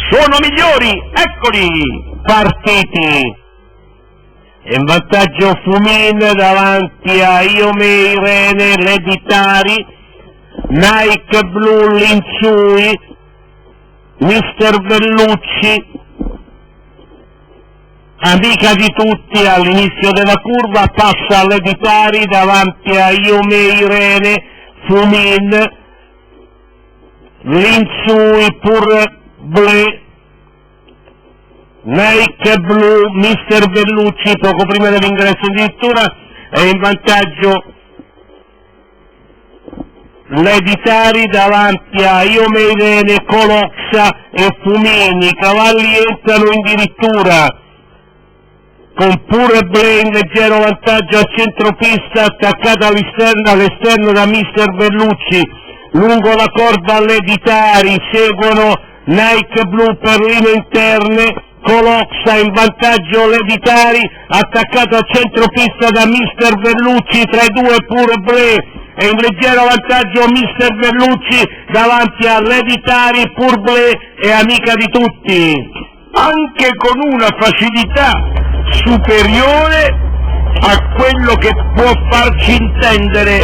sono migliori, eccoli, partiti. In vantaggio Fumin davanti a Iomei, Rene, Reditari, Nike Blu, Linsui, Mister Bellucci, amica di tutti all'inizio della curva, passa all'Editari davanti a Iomei, Rene, Fumin, Linsui, Pur Bleu, Nike Blu, Mister Bellucci poco prima dell'ingresso addirittura è in vantaggio l'Editari davanti a Iomei, Rene, Coloxa e Fumini. I cavalli entrano in dirittura con Pure Bleu in leggero vantaggio a centropista, attaccato all'esterno da Mister Bellucci. Lungo la corda all'Editari seguono Nike Blu, Perline interne, Coloxa in vantaggio l'Editari, attaccato a centropista da Mister Bellucci, tra i due Pure Bleu e in leggero vantaggio Mister Bellucci davanti all'Editari. Pure Bleu è amica di tutti, anche con una facilità superiore a quello che può farci intendere